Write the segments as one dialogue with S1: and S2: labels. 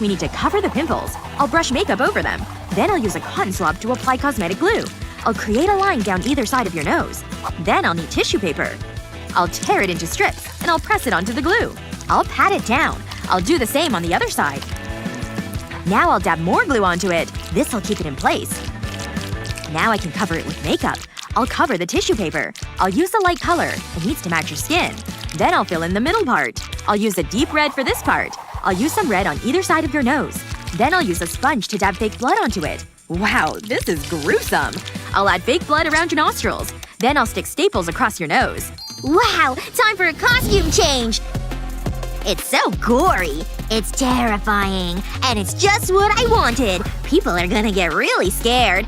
S1: we need to cover the pimples. I'll brush makeup over them. Then I'll use a cotton swab to apply cosmetic glue. I'll create a line down either side of your nose. Then I'll need tissue paper. I'll tear it into strips, and I'll press it onto the glue. I'll pat it down. I'll do the same on the other side. Now I'll dab more glue onto it. This'll keep it in place. Now I can cover it with makeup. I'll cover the tissue paper. I'll use a light color. It needs to match your skin. Then I'll fill in the middle part. I'll use a deep red for this part. I'll use some red on either side of your nose. Then I'll use a sponge to dab fake blood onto it. Wow, this is gruesome. I'll add fake blood around your nostrils. Then I'll stick staples across your nose.
S2: Wow! Time for a costume change! It's so gory. It's terrifying. And it's just what I wanted. People are gonna get really scared.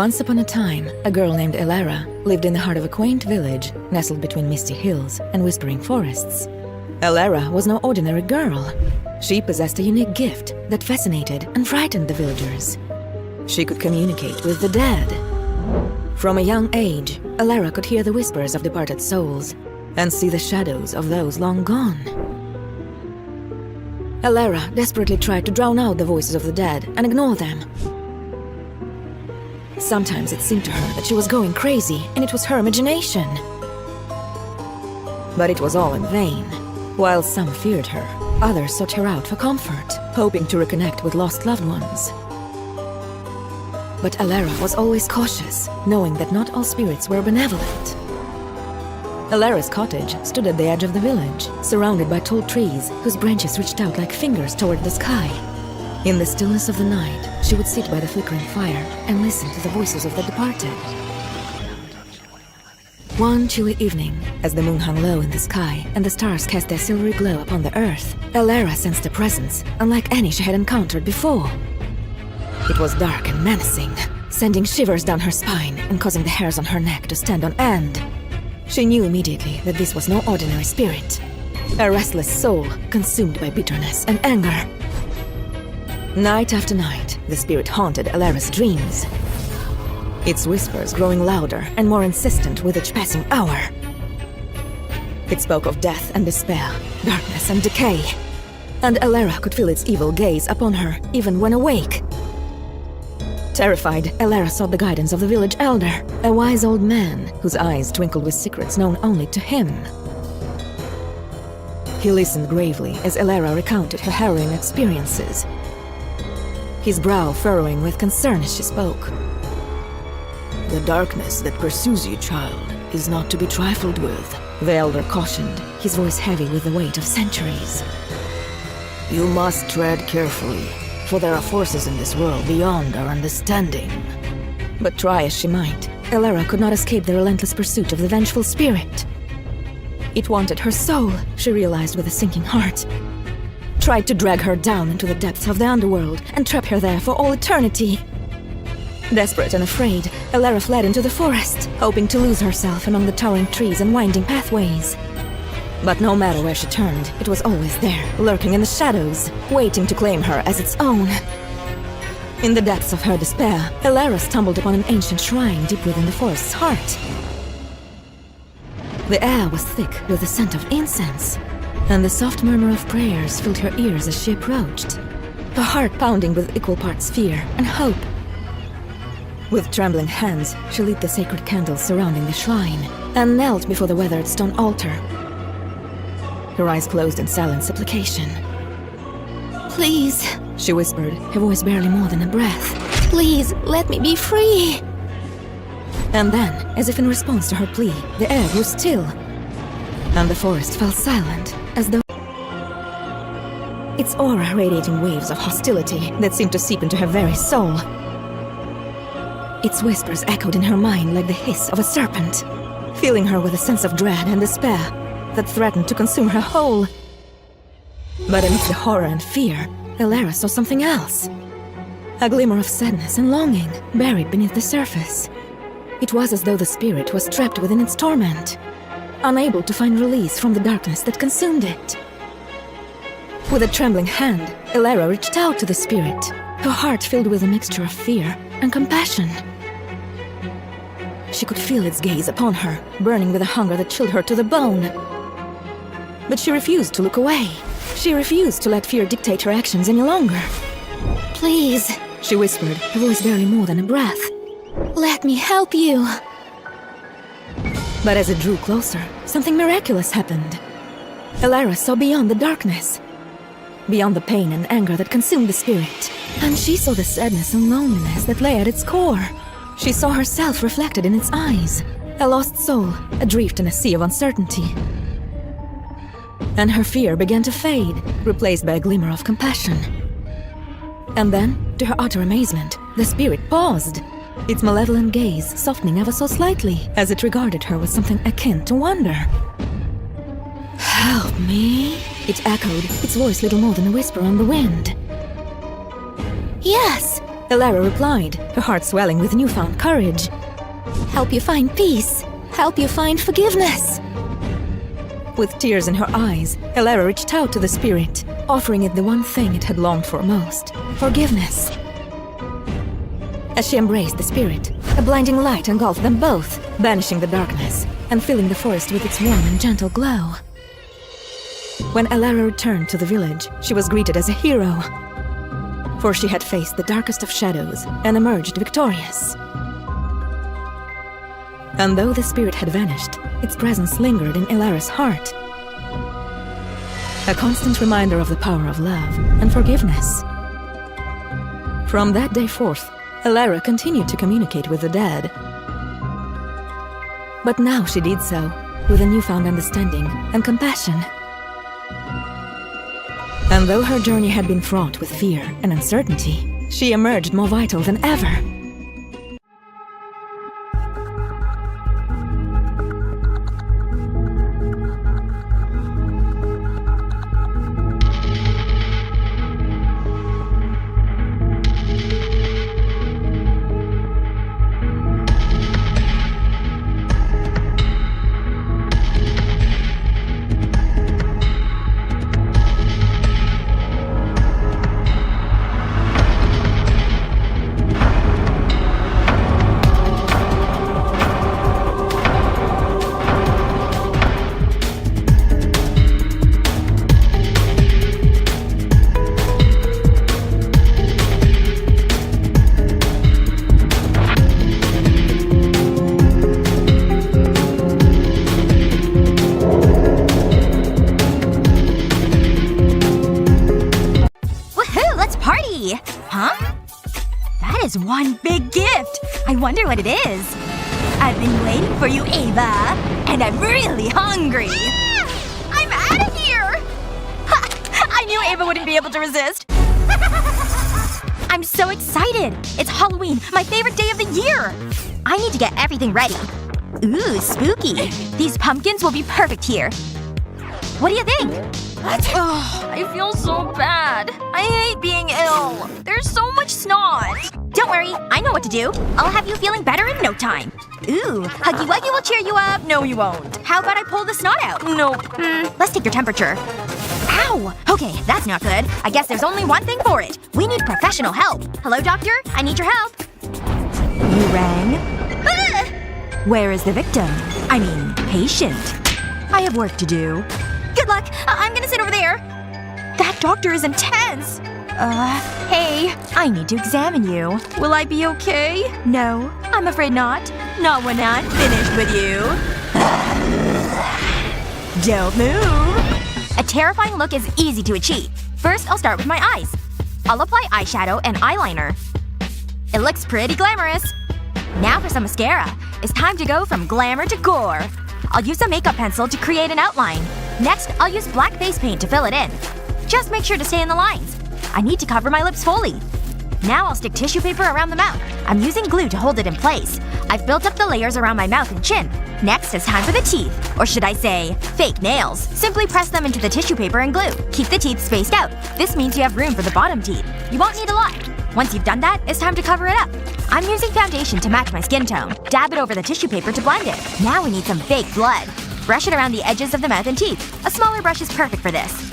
S3: Once upon a time, a girl named Aera lived in the heart of a quaint village, nestled between misty hills and whispering forests. Aera was no ordinary girl. She possessed a unique gift that fascinated and frightened the villagers. She could communicate with the dead. From a young age, Aera could hear the whispers of departed souls and see the shadows of those long gone. Aera desperately tried to drown out the voices of the dead and ignore them. Sometimes it seemed to her that she was going crazy and it was her imagination. But it was all in vain. While some feared her, others sought her out for comfort, hoping to reconnect with lost loved ones. But Aera was always cautious, knowing that not all spirits were benevolent. Aera's cottage stood at the edge of the village, surrounded by tall trees whose branches reached out like fingers toward the sky. In the stillness of the night, she would sit by the flickering fire and listen to the voices of the departed. One chilly evening, as the moon hung low in the sky and the stars cast their silvery glow upon the earth, Aera sensed a presence unlike any she had encountered before. It was dark and menacing, sending shivers down her spine and causing the hairs on her neck to stand on end. She knew immediately that this was no ordinary spirit. A restless soul consumed by bitterness and anger. Night after night, the spirit haunted Aera's dreams. Its whispers growing louder and more insistent with each passing hour. It spoke of death and despair, darkness and decay. And Aera could feel its evil gaze upon her even when awake. Terrified, Aera sought the guidance of the village elder, a wise old man whose eyes twinkled with secrets known only to him. He listened gravely as Aera recounted her harrowing experiences, his brow furrowing with concern as she spoke.
S4: The darkness that pursues you, child, is not to be trifled with,
S3: The elder cautioned, his voice heavy with the weight of centuries.
S4: You must tread carefully, for there are forces in this world beyond our understanding.
S3: But try as she might, Aera could not escape the relentless pursuit of the vengeful spirit. It wanted her soul, she realized with a sinking heart. Tried to drag her down into the depths of the underworld and trap her there for all eternity. Desperate and afraid, Aera fled into the forest, hoping to lose herself among the towering trees and winding pathways. But no matter where she turned, it was always there, lurking in the shadows, waiting to claim her as its own. In the depths of her despair, Aera stumbled upon an ancient shrine deep within the forest's heart. The air was thick with the scent of incense, and the soft murmur of prayers filled her ears as she approached, her heart pounding with equal parts fear and hope. With trembling hands, she lit the sacred candles surrounding the shrine, and knelt before the weathered stone altar. Her eyes closed in silent supplication.
S2: Please,
S3: She whispered, her voice barely more than a breath.
S2: please, let me be free.
S3: And then, as if in response to her plea, the air grew still, and the forest fell silent, as though its aura radiating waves of hostility that seemed to seep into her very soul. Its whispers echoed in her mind like the hiss of a serpent, filling her with a sense of dread and despair that threatened to consume her whole. But amidst the horror and fear, Aera saw something else. A glimmer of sadness and longing buried beneath the surface. It was as though the spirit was trapped within its torment, unable to find release from the darkness that consumed it. With a trembling hand, Aera reached out to the spirit, her heart filled with a mixture of fear and compassion. She could feel its gaze upon her, burning with a hunger that chilled her to the bone. But she refused to look away. She refused to let fear dictate her actions any longer.
S2: Please,
S3: She whispered, her voice barely more than a breath.
S2: let me help you.
S3: But as it drew closer, something miraculous happened. Aera saw beyond the darkness, beyond the pain and anger that consumed the spirit, and she saw the sadness and loneliness that lay at its core. She saw herself reflected in its eyes, a lost soul, adrift in a sea of uncertainty. And her fear began to fade, replaced by a glimmer of compassion. And then, to her utter amazement, the spirit paused, its malevolent gaze softening ever so slightly as it regarded her with something akin to wonder.
S2: Help me?
S3: It echoed, its voice little more than a whisper on the wind.
S2: Yes,
S3: Aera replied, her heart swelling with newfound courage.
S2: help you find peace. Help you find forgiveness.
S3: With tears in her eyes, Aera reached out to the spirit, offering it the one thing it had longed for most, forgiveness. As she embraced the spirit, a blinding light engulfed them both, banishing the darkness and filling the forest with its warm and gentle glow. When Aera returned to the village, she was greeted as a hero, for she had faced the darkest of shadows and emerged victorious. And though the spirit had vanished, its presence lingered in Aera's heart, a constant reminder of the power of love and forgiveness. From that day forth, Aera continued to communicate with the dead. But now she did so, with a newfound understanding and compassion. And though her journey had been fraught with fear and uncertainty, she emerged more vital than ever.
S1: One big gift! I wonder what it is. I've been waiting for you, Ava. And I'm really hungry. I'm out of here! I knew Ava wouldn't be able to resist. I'm so excited! It's Halloween, my favorite day of the year! I need to get everything ready. Ooh, spooky. These pumpkins will be perfect here. What do you think? Ugh, I feel so bad. I hate being ill. There's so much snot. Don't worry, I know what to do. I'll have you feeling better in no time. Ooh, Huggy Wuggy will cheer you up. No, you won't. How about I pull the snot out? Nope. Let's take your temperature. Ow! Okay, that's not good. I guess there's only one thing for it. We need professional help. Hello, doctor? I need your help. You rang? Ah! Where is the victim? I mean, patient. I have work to do. Good luck. I'm gonna sit over there. That doctor is intense. Hey. I need to examine you. Will I be okay? No. I'm afraid not. Not when I'm finished with you. Don't move. A terrifying look is easy to achieve. First, I'll start with my eyes. I'll apply eyeshadow and eyeliner. It looks pretty glamorous. Now for some mascara. It's time to go from glamour to gore. I'll use a makeup pencil to create an outline. Next, I'll use black face paint to fill it in. Just make sure to stay in the lines. I need to cover my lips fully. Now I'll stick tissue paper around the mouth. I'm using glue to hold it in place. I've built up the layers around my mouth and chin. Next, it's time for the teeth. Or should I say, fake nails. Simply press them into the tissue paper and glue. Keep the teeth spaced out. This means you have room for the bottom teeth. You won't need a lot. Once you've done that, it's time to cover it up. I'm using foundation to match my skin tone. Dab it over the tissue paper to blend it. Now we need some fake blood. Brush it around the edges of the mouth and teeth. A smaller brush is perfect for this.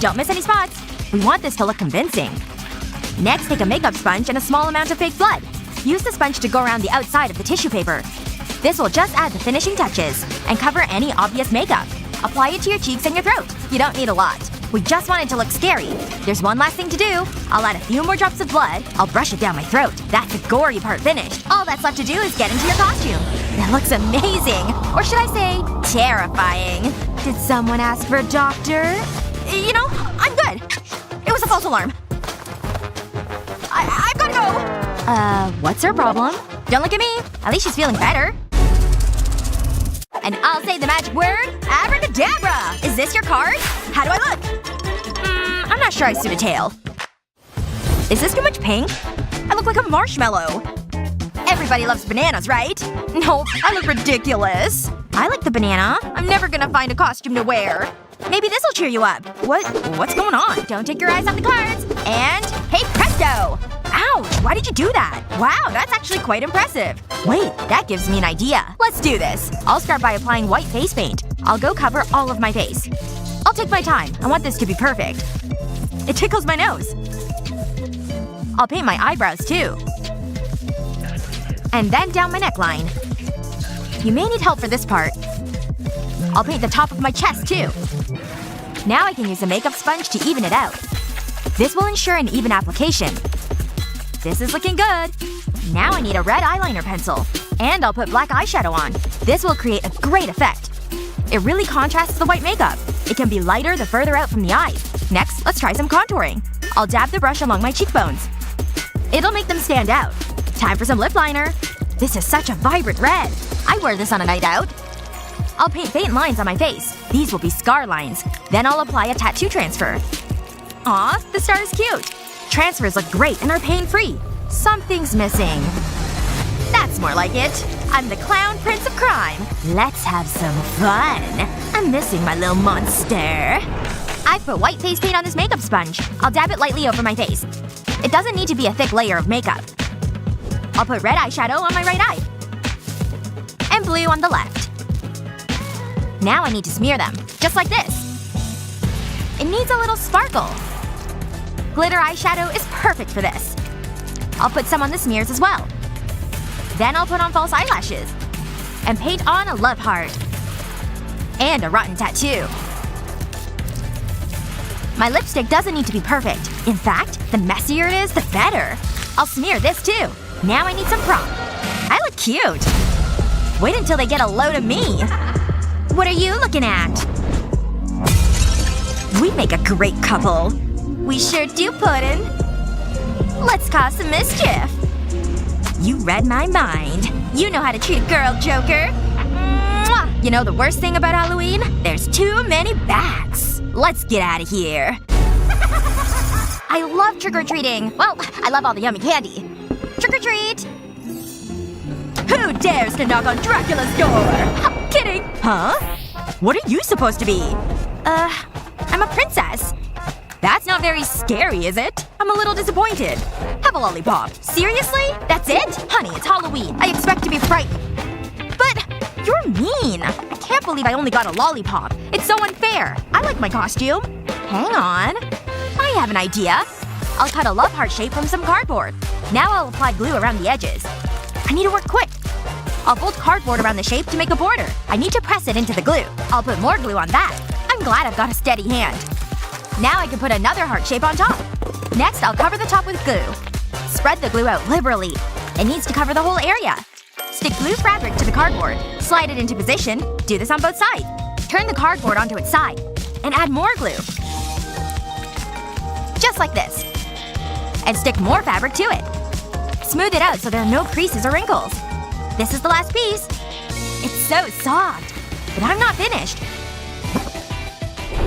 S1: Don't miss any spots. We want this to look convincing. Next, take a makeup sponge and a small amount of fake blood. Use the sponge to go around the outside of the tissue paper. This will just add the finishing touches. And cover any obvious makeup. Apply it to your cheeks and your throat. You don't need a lot. We just want it to look scary. There's one last thing to do. I'll add a few more drops of blood. I'll brush it down my throat. That's the gory part finished. All that's left to do is get into your costume. That looks amazing. Or should I say, terrifying. Did someone ask for a doctor? You know, I'm good. It was a false alarm. I've gotta go. What's her problem? Don't look at me. At least she's feeling better. And I'll say the magic word, abracadabra! Is this your card? How do I look? I'm not sure I suit a tail. Is this too much pink? I look like a marshmallow. Everybody loves bananas, right? Nope, I look ridiculous. I like the banana. I'm never gonna find a costume to wear. Maybe this'll cheer you up. What's going on? Don't take your eyes off the cards. And hey presto! Ouch, why did you do that? Wow, that's actually quite impressive. Wait, that gives me an idea. Let's do this. I'll start by applying white face paint. I'll go cover all of my face. I'll take my time. I want this to be perfect. It tickles my nose. I'll paint my eyebrows too. And then down my neckline. You may need help for this part. I'll paint the top of my chest too. Now I can use a makeup sponge to even it out. This will ensure an even application. This is looking good. Now I need a red eyeliner pencil. And I'll put black eyeshadow on. This will create a great effect. It really contrasts the white makeup. It can be lighter the further out from the eyes. Next, let's try some contouring. I'll dab the brush along my cheekbones. It'll make them stand out. Time for some lip liner. This is such a vibrant red. I wear this on a night out. I'll paint faint lines on my face. These will be scar lines. Then I'll apply a tattoo transfer. Aw, the star is cute. Transfers look great and are pain-free. Something's missing. That's more like it. I'm the clown prince of crime. Let's have some fun. I'm missing my little monster. I've put white face paint on this makeup sponge. I'll dab it lightly over my face. It doesn't need to be a thick layer of makeup. I'll put red eyeshadow on my right eye. And blue on the left. Now I need to smear them. Just like this. It needs a little sparkle. Glitter eyeshadow is perfect for this. I'll put some on the smears as well. Then I'll put on false eyelashes. And paint on a love heart. And a rotten tattoo. My lipstick doesn't need to be perfect. In fact, the messier it is, the better. I'll smear this too. Now I need some prop. I look cute. Wait until they get a load of me. What are you looking at? We make a great couple. We sure do, Puddin'. Let's cause some mischief. You read my mind. You know how to treat a girl, Joker. Mwah! You know the worst thing about Halloween? There's too many bats. Let's get out of here. I love trick-or-treating. Well, I love all the yummy candy. Trick-or-treat! Who dares to knock on Dracula's door? I'm kidding! Huh? What are you supposed to be? I'm a princess. That's not very scary, is it? I'm a little disappointed. Have a lollipop. Seriously? That's it? Honey, it's Halloween. I expect to be frightened. But you're mean. I can't believe I only got a lollipop. It's so unfair. I like my costume. Hang on. I have an idea. I'll cut a love heart shape from some cardboard. Now I'll apply glue around the edges. I need to work quick. I'll fold cardboard around the shape to make a border. I need to press it into the glue. I'll put more glue on that. I'm glad I've got a steady hand. Now I can put another heart shape on top. Next, I'll cover the top with glue. Spread the glue out liberally. It needs to cover the whole area. Stick glue fabric to the cardboard. Slide it into position. Do this on both sides. Turn the cardboard onto its side. And add more glue. Just like this. And stick more fabric to it. Smooth it out so there are no creases or wrinkles. This is the last piece. It's so soft. But I'm not finished.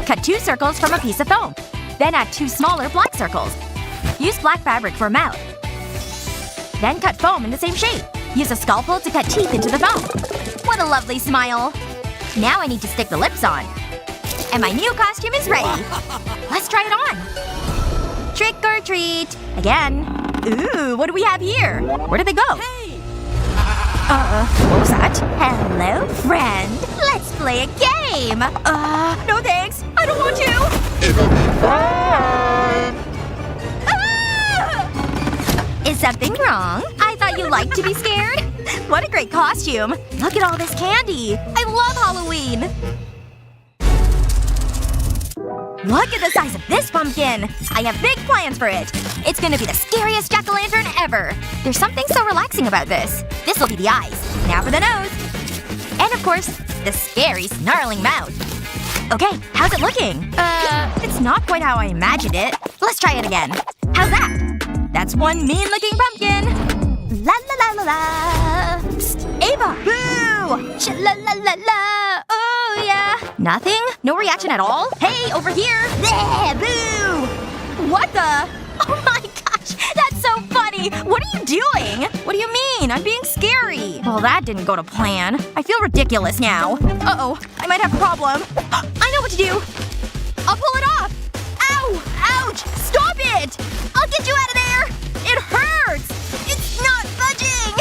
S1: Cut 2 circles from a piece of foam. Then add 2 smaller black circles. Use black fabric for a mouth. Then cut foam in the same shape. Use a scalpel to cut teeth into the foam. What a lovely smile. Now I need to stick the lips on. And my new costume is ready. Let's try it on. Trick or treat. Again. Ooh, what do we have here? Where did they go? Hey! What was that? Hello, friend. Let's play a game. No thanks. I don't want to.
S5: It'll be fun!
S1: Is something wrong? I thought you liked to be scared. What a great costume. Look at all this candy. I love Halloween. Look at the size of this pumpkin. I have big plans for it. It's gonna be the scariest jack-o'-lantern ever. There's something so relaxing about this. This'll be the eyes. Now for the nose. And of course, the scary, snarling mouth. Okay, how's it looking? It's not quite how I imagined it. Let's try it again. How's that? That's one mean-looking pumpkin. La la la la la. Psst, Ava! Boo! Sh-la-la-la-la. Oh, yeah. Nothing? No reaction at all? Hey, over here! Bleh, boo! What the? Oh my gosh, that's so funny! What are you doing? What do you mean? I'm being scary. Well, that didn't go to plan. I feel ridiculous now. Uh-oh, I might have a problem. I know what to do! I'll pull it off! Ow! Ouch! Stop it! I'll get you out of there! It hurts! It's not budging!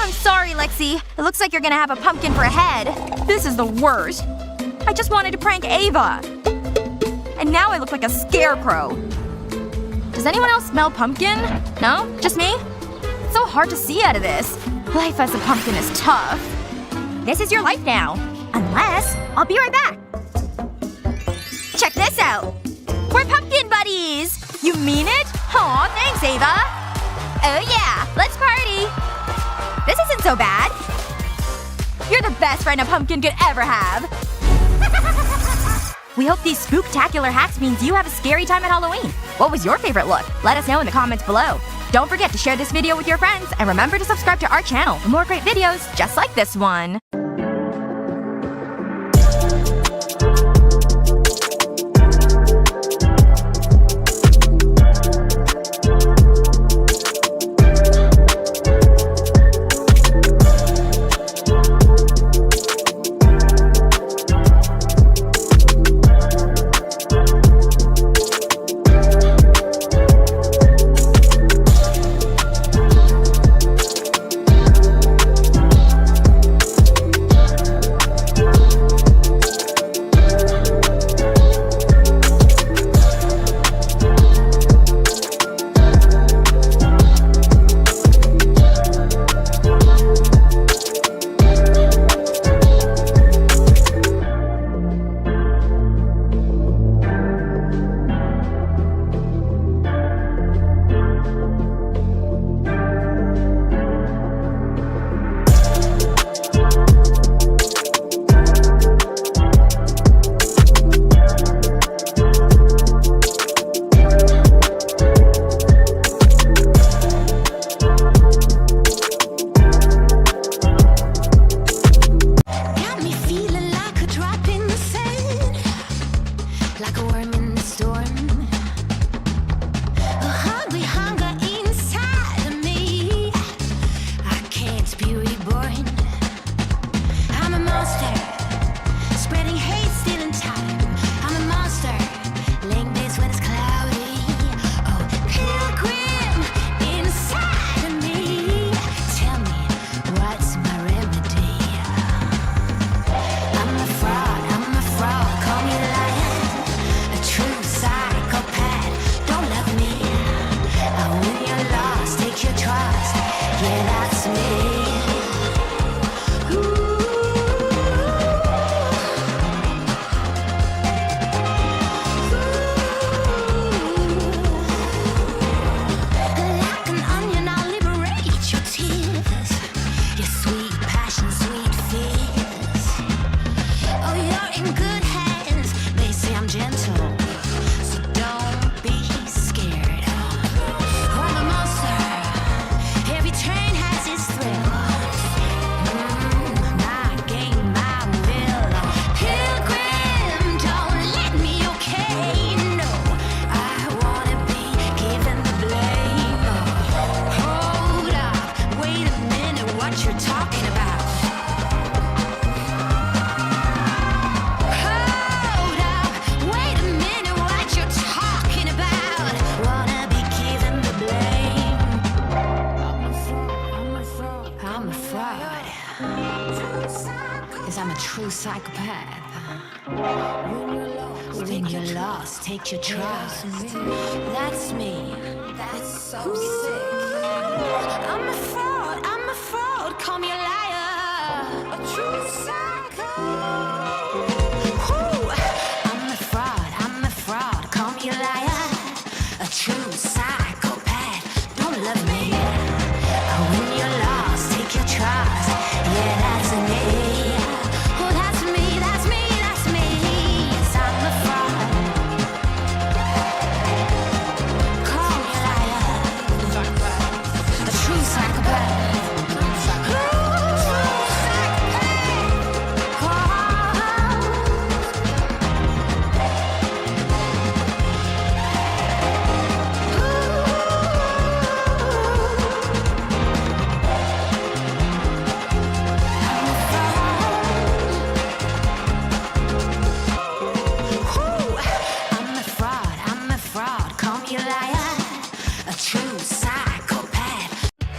S1: I'm sorry, Lexi. It looks like you're gonna have a pumpkin for a head. This is the worst. I just wanted to prank Ava. And now I look like a scarecrow. Does anyone else smell pumpkin? No? Just me? It's so hard to see out of this. Life as a pumpkin is tough. This is your life now. Unless… I'll be right back. Check this out. We're pumpkin buddies! You mean it? Aw, thanks, Ava. Oh yeah, let's party. This isn't so bad. You're the best friend a pumpkin could ever have. We hope these spooktacular hacks means you have a scary time at Halloween. What was your favorite look? Let us know in the comments below. Don't forget to share this video with your friends and remember to subscribe to our channel for more great videos just like this one.
S2: Psychopath. When you're lost, take your trust. That's me. That's so sick. I'm a fraud, call me a liar. A true psycho. I'm a fraud, call me a liar. A true psychopath, don't love me. When you're lost, take your trust. Yeah, that's me.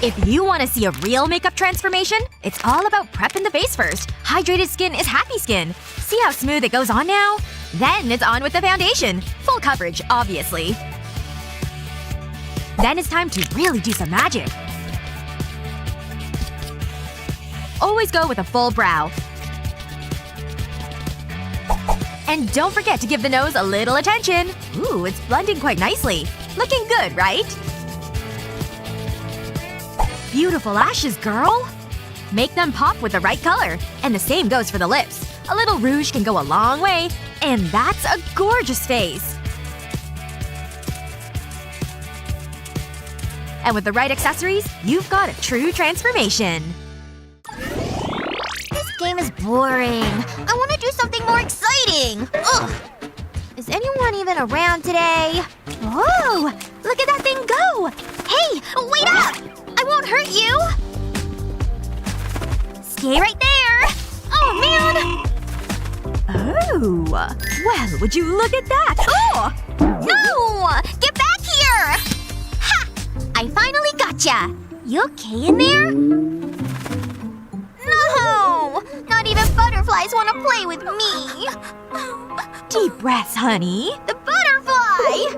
S1: If you want to see a real makeup transformation, it's all about prepping the face first. Hydrated skin is happy skin. See how smooth it goes on now? Then it's on with the foundation. Full coverage, obviously. Then it's time to really do some magic. Always go with a full brow. And don't forget to give the nose a little attention. Ooh, it's blending quite nicely. Looking good, right? Beautiful lashes, girl! Make them pop with the right color. And the same goes for the lips. A little rouge can go a long way. And that's a gorgeous face! And with the right accessories, you've got a true transformation.
S6: This game is boring. I want to do something more exciting. Ugh. Is anyone even around today? Whoa! Look at that thing go! Hey! Wait up! I won't hurt you! Stay right there! Oh, man!
S1: Oh. Well, would you look at that? Oh!
S6: No! Get back here! Ha! I finally gotcha! You okay in there? No! Not even butterflies want to play with me!
S1: Deep breaths, honey.
S6: The butterfly!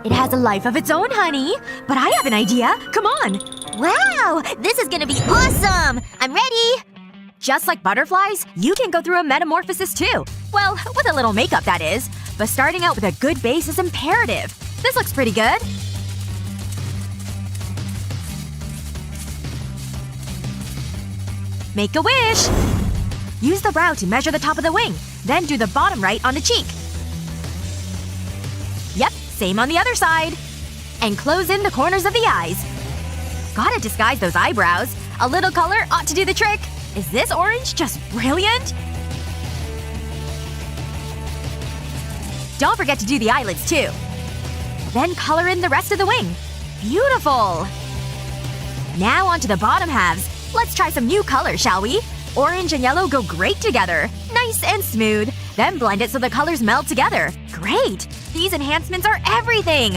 S1: It has a life of its own, honey. But I have an idea. Come on.
S6: Wow! This is gonna be awesome! I'm ready!
S1: Just like butterflies, you can go through a metamorphosis too. Well, with a little makeup, that is. But starting out with a good base is imperative. This looks pretty good. Make a wish! Use the brow to measure the top of the wing. Then do the bottom right on the cheek. Yep, same on the other side. And close in the corners of the eyes. Gotta disguise those eyebrows. A little color ought to do the trick. Is this orange just brilliant? Don't forget to do the eyelids too. Then color in the rest of the wing. Beautiful! Now onto the bottom halves. Let's try some new colors, shall we? Orange and yellow go great together. Nice and smooth. Then blend it so the colors meld together. Great! These enhancements are everything!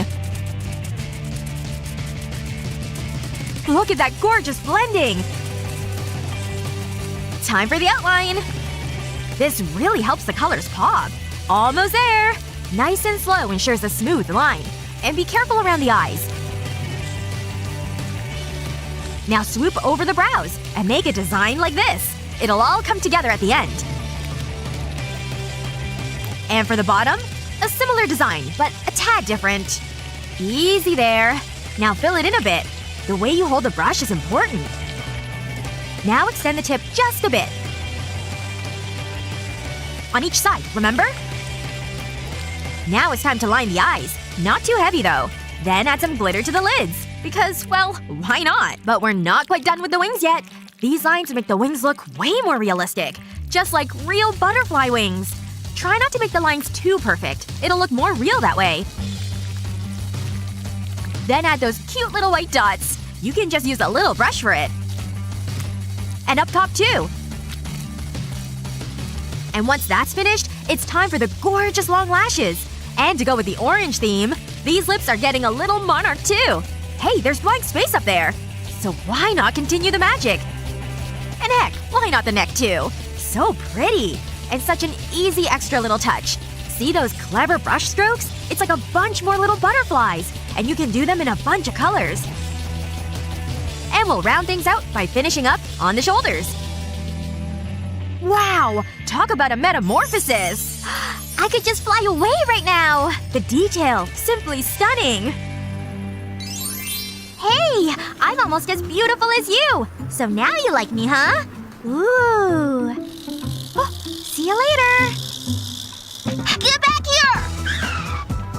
S1: Look at that gorgeous blending! Time for the outline! This really helps the colors pop. Almost there! Nice and slow ensures a smooth line. And be careful around the eyes. Now swoop over the brows and make a design like this. It'll all come together at the end. And for the bottom, a similar design, but a tad different. Easy there. Now fill it in a bit. The way you hold the brush is important. Now extend the tip just a bit. On each side, remember? Now it's time to line the eyes. Not too heavy though. Then add some glitter to the lids. Because, well, why not? But we're not quite done with the wings yet. These lines make the wings look way more realistic. Just like real butterfly wings. Try not to make the lines too perfect. It'll look more real that way. Then add those cute little white dots. You can just use a little brush for it. And up top too. And once that's finished, it's time for the gorgeous long lashes. And to go with the orange theme, these lips are getting a little monarch too. Hey, there's blank space up there. So why not continue the magic? And heck, why not the neck too? So pretty. And such an easy extra little touch. See those clever brush strokes? It's like a bunch more little butterflies. And you can do them in a bunch of colors. And we'll round things out by finishing up on the shoulders. Wow! Talk about a metamorphosis!
S6: I could just fly away right now!
S1: The detail, simply stunning!
S6: Hey! I'm almost as beautiful as you! So now you like me, huh? Ooh. Oh, see you later! Get back here!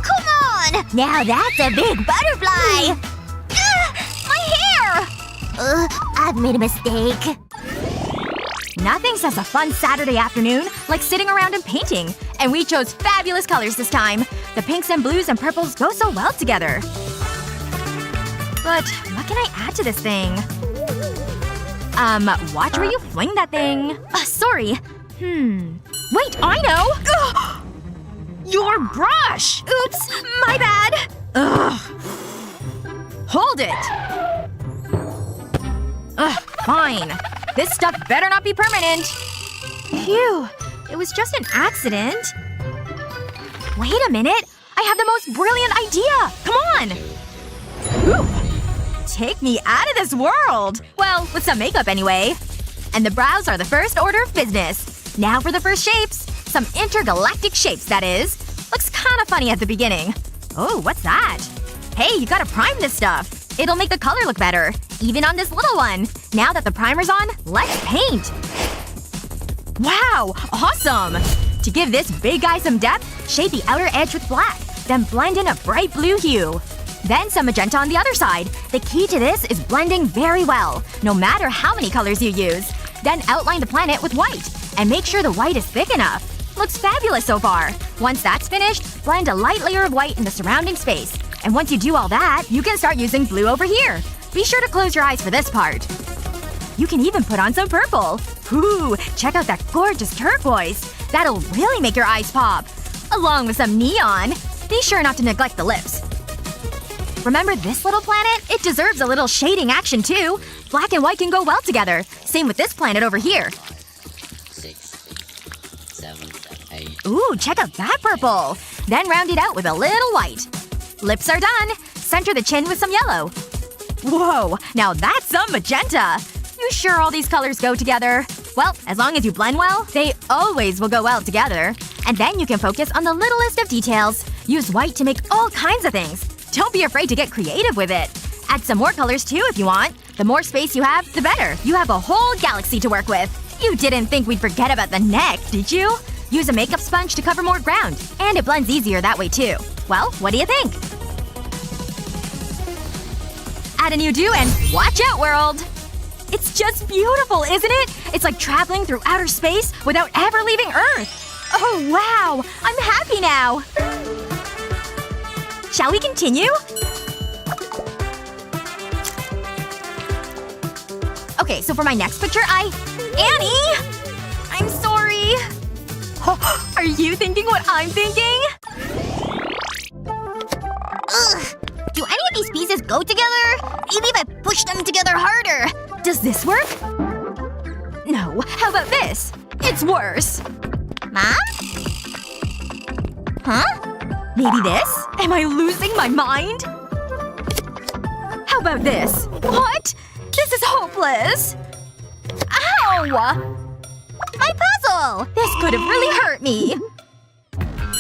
S6: Come on! Now that's a big butterfly! My hair! I've made a mistake.
S1: Nothing says a fun Saturday afternoon like sitting around and painting. And we chose fabulous colors this time. The pinks and blues and purples go so well together. But what can I add to this thing? Watch where you fling that thing. Sorry. Wait, I know! Your brush! Oops, my bad! Ugh. Hold it! Ugh, fine. This stuff better not be permanent. Phew. It was just an accident. Wait a minute. I have the most brilliant idea! Come on! Ooh. Take me out of this world! Well, with some makeup anyway. And the brows are the first order of business. Now for the first shapes. Some intergalactic shapes, that is. Looks kinda funny at the beginning. Oh, what's that? Hey, you gotta prime this stuff. It'll make the color look better. Even on this little one. Now that the primer's on, let's paint! Wow! Awesome! To give this big guy some depth, shade the outer edge with black. Then blend in a bright blue hue. Then some magenta on the other side. The key to this is blending very well, no matter how many colors you use. Then outline the planet with white. And make sure the white is thick enough. Looks fabulous so far. Once that's finished, blend a light layer of white in the surrounding space. And once you do all that, you can start using blue over here. Be sure to close your eyes for this part. You can even put on some purple. Ooh, check out that gorgeous turquoise. That'll really make your eyes pop. Along with some neon. Be sure not to neglect the lips. Remember this little planet? It deserves a little shading action too. Black and white can go well together. Same with this planet over here.
S7: 6, 7, 8.
S1: Ooh, check out that purple. Then round it out with a little white. Lips are done. Center the chin with some yellow. Whoa, now that's some magenta. You sure all these colors go together? Well, as long as you blend well, they always will go well together. And then you can focus on the littlest of details. Use white to make all kinds of things. Don't be afraid to get creative with it. Add some more colors too if you want. The more space you have, the better. You have a whole galaxy to work with. You didn't think we'd forget about the neck, did you? Use a makeup sponge to cover more ground. And it blends easier that way too. Well, what do you think? Add a new do and watch out, world! It's just beautiful, isn't it? It's like traveling through outer space without ever leaving Earth. Oh wow! I'm happy now! Shall we continue? Okay, so for my next picture, Annie! I'm sorry. Are you thinking what I'm thinking?
S6: Ugh. Do any of these pieces go together? Maybe if I push them together harder.
S1: Does this work? No. How about this? It's worse.
S6: Mom? Huh?
S1: Maybe this? Am I losing my mind? How about this? What? This is hopeless. Ow!
S6: My puzzle!
S1: This could have really hurt me.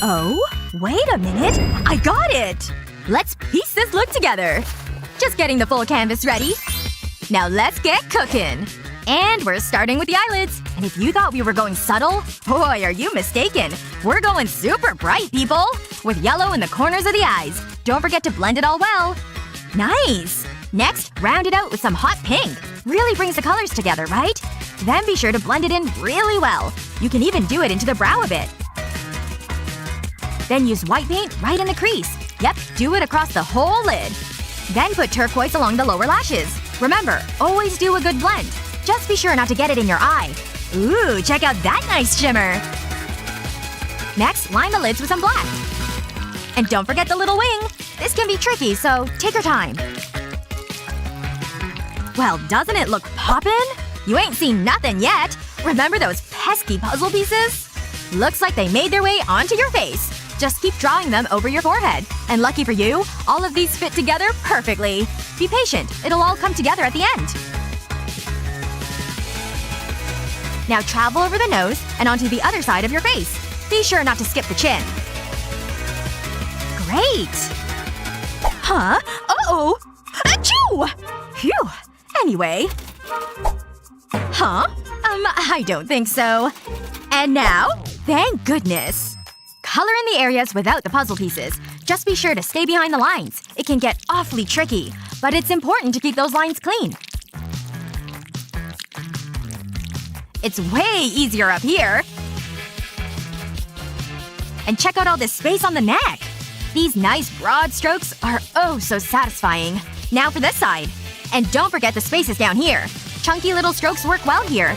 S1: Oh? Wait a minute. I got it! Let's piece this look together. Just getting the full canvas ready. Now let's get cooking. And we're starting with the eyelids. And if you thought we were going subtle, boy, are you mistaken. We're going super bright, people! With yellow in the corners of the eyes. Don't forget to blend it all well. Nice! Next, round it out with some hot pink. Really brings the colors together, right? Then be sure to blend it in really well. You can even do it into the brow a bit. Then use white paint right in the crease. Yep, do it across the whole lid. Then put turquoise along the lower lashes. Remember, always do a good blend. Just be sure not to get it in your eye. Ooh, check out that nice shimmer! Next, line the lids with some black. And don't forget the little wing. This can be tricky, so take your time. Well, doesn't it look poppin'? You ain't seen nothing yet. Remember those pesky puzzle pieces? Looks like they made their way onto your face. Just keep drawing them over your forehead. And lucky for you, all of these fit together perfectly. Be patient. It'll all come together at the end. Now travel over the nose and onto the other side of your face. Be sure not to skip the chin. Great! Huh? Uh-oh! Achoo! Phew! Anyway. Huh? I don't think so. And now? Thank goodness. Color in the areas without the puzzle pieces. Just be sure to stay behind the lines. It can get awfully tricky. But it's important to keep those lines clean. It's way easier up here. And check out all this space on the neck. These nice broad strokes are oh so satisfying. Now for this side. And don't forget the spaces down here. Chunky little strokes work well here.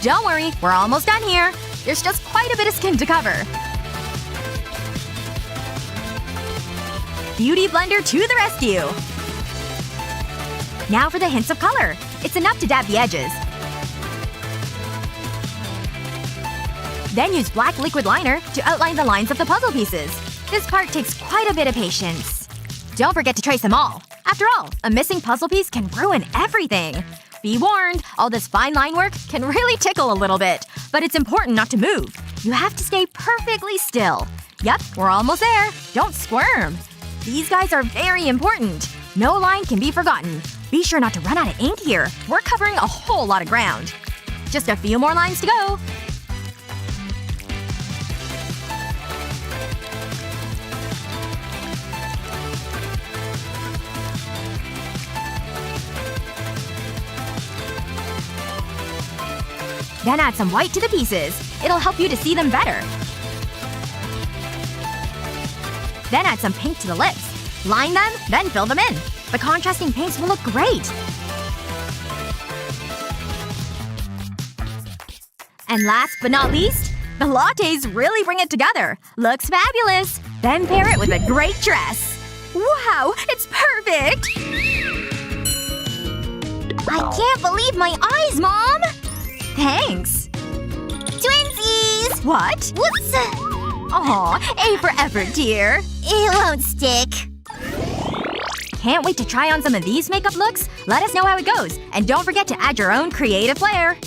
S1: Don't worry, we're almost done here. There's just quite a bit of skin to cover. Beauty blender to the rescue! Now for the hints of color. It's enough to dab the edges. Then use black liquid liner to outline the lines of the puzzle pieces. This part takes quite a bit of patience. Don't forget to trace them all. After all, a missing puzzle piece can ruin everything. Be warned, all this fine line work can really tickle a little bit. But it's important not to move. You have to stay perfectly still. Yep, we're almost there. Don't squirm. These guys are very important. No line can be forgotten. Be sure not to run out of ink here. We're covering a whole lot of ground. Just a few more lines to go. Then add some white to the pieces. It'll help you to see them better. Then add some pink to the lips. Line them, then fill them in. The contrasting pinks will look great. And last but not least, the lattes really bring it together. Looks fabulous. Then pair it with a great dress. Wow, it's perfect!
S6: I can't believe my eyes, Mom!
S1: Thanks.
S6: Twinsies!
S1: What?
S6: Whoops!
S1: Aw, A for effort, dear.
S6: It won't stick.
S1: Can't wait to try on some of these makeup looks? Let us know how it goes. And don't forget to add your own creative flair.